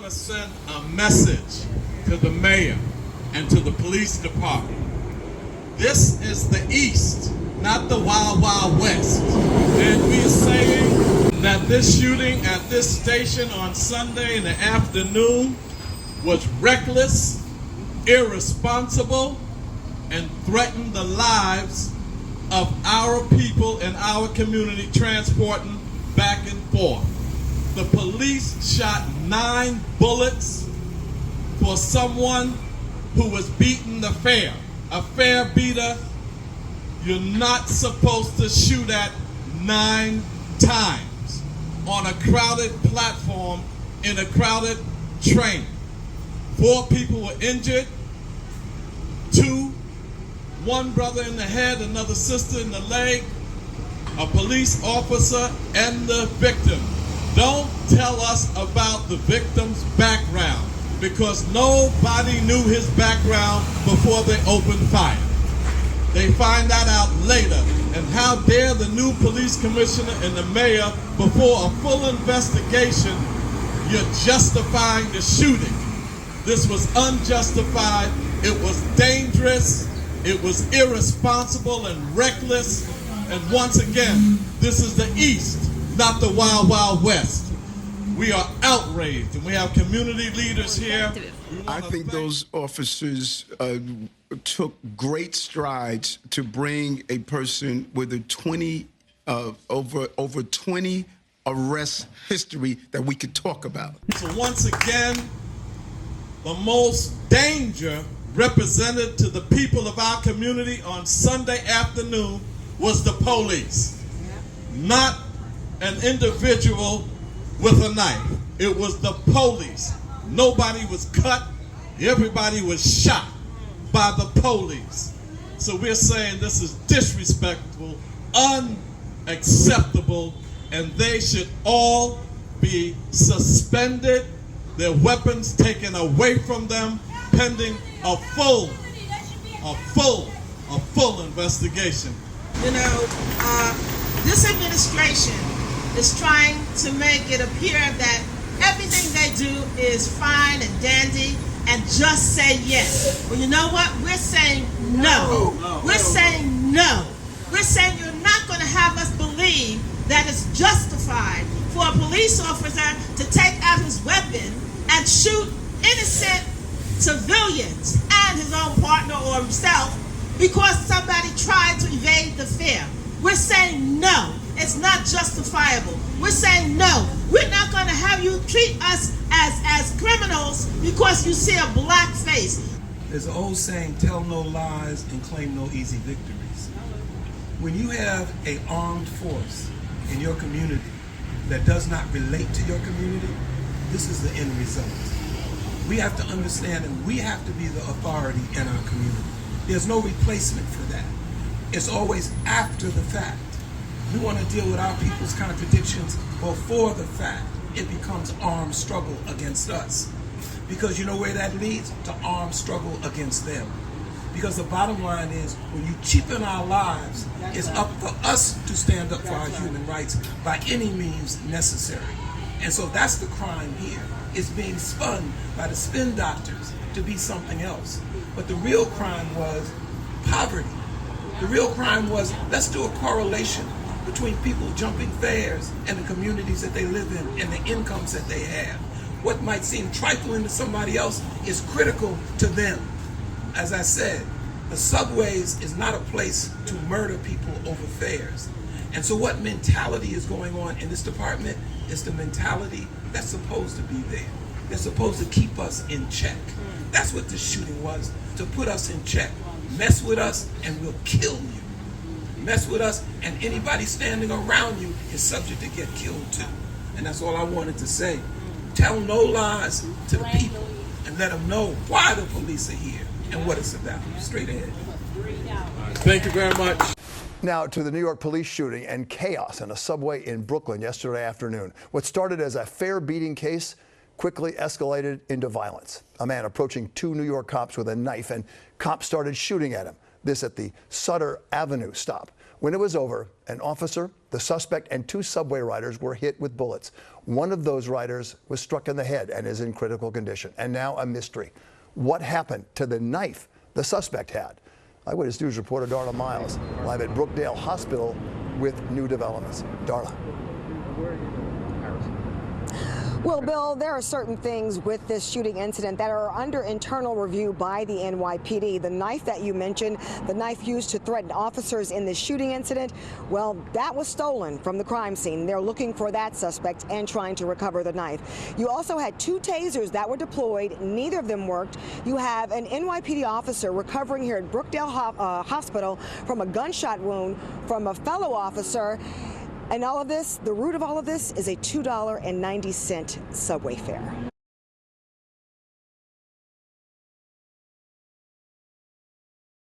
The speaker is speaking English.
to send a message to the mayor and to the police department. This is the East, not the Wild Wild West. And we are saying that this shooting at this station on Sunday in the afternoon was reckless, irresponsible, and threatened the lives of our people in our community transporting back and forth. The police shot 9 bullets for someone who was beating the fare. A fare beater, you're not supposed to shoot at 9 times on a crowded platform in a crowded train. 4 people were injured, 2, one brother in the head, another sister in the leg, a police officer, and the victim. Don't tell us about the victim's background, because nobody knew his background before they opened fire. They find that out later. And how dare the new police commissioner and the mayor, before a full investigation, you're justifying the shooting. This was unjustified, it was dangerous, it was irresponsible and reckless. And once again, this is the East, not the Wild Wild West. We are outraged, and we have community leaders here. I think those officers took great strides to bring a person with a over 20 arrest history that we could talk about. So once again, the most danger represented to the people of our community on Sunday afternoon was the police, not an individual with a knife. It was the police. Nobody was cut. Everybody was shot by the police. So we're saying this is disrespectful, unacceptable, and they should all be suspended, their weapons taken away from them, pending a full investigation. You know, this administration is trying to make it appear that everything they do is fine and dandy and just say yes. Well, you know what? We're saying no. We're saying no. We're saying you're not going to have us believe that it's justified for a police officer to take out his weapon and shoot innocent civilians and his own partner or himself because somebody tried to evade the fare. We're saying no. It's not justifiable. We're saying no. We're not going to have you treat us as criminals because you see a black face. There's an old saying, tell no lies and claim no easy victories. When you have an armed force in your community that does not relate to your community, this is the end result. We have to understand and we have to be the authority in our community. There's no replacement for that. It's always after the fact. We want to deal with our people's contradictions before the fact. It becomes armed struggle against us. Because you know where that leads? To armed struggle against them. Because the bottom line is, when you cheapen our lives, it's up for us to stand up for our human rights by any means necessary. And so that's the crime here. It's being spun by the spin doctors to be something else. But the real crime was poverty. The real crime was, let's do a correlation between people jumping fares and the communities that they live in and the incomes that they have. What might seem trifling to somebody else is critical to them. As I said, the subways is not a place to murder people over fares. And so what mentality is going on in this department is the mentality that's supposed to be there. They're supposed to keep us in check. That's what this shooting was, to put us in check. Mess with us and we'll kill you. Mess with us and anybody standing around you is subject to get killed too. And that's all I wanted to say. Tell no lies to the people and let them know why the police are here and what it's about. Straight ahead. Thank you very much. Now to the New York police shooting and chaos in a subway in Brooklyn yesterday afternoon. What started as a fare-beating case quickly escalated into violence. A man approaching 2 New York cops with a knife, and cops started shooting at him. This at the Sutter Avenue stop. When it was over, an officer, the suspect, and 2 subway riders were hit with bullets. One of those riders was struck in the head and is in critical condition. And now a mystery. What happened to the knife the suspect had? Eyewitness News reporter Darla Miles, live at Brookdale Hospital with new developments. Darla. Well, Bill, there are certain things with this shooting incident that are under internal review by the NYPD. The knife that you mentioned, the knife used to threaten officers in this shooting incident, well, that was stolen from the crime scene. They're looking for that suspect and trying to recover the knife. You also had 2 tasers that were deployed. Neither of them worked. You have an NYPD officer recovering here at Brookdale Hospital from a gunshot wound from a fellow officer. And all of this, the root of all of this is a $2.90 subway fare.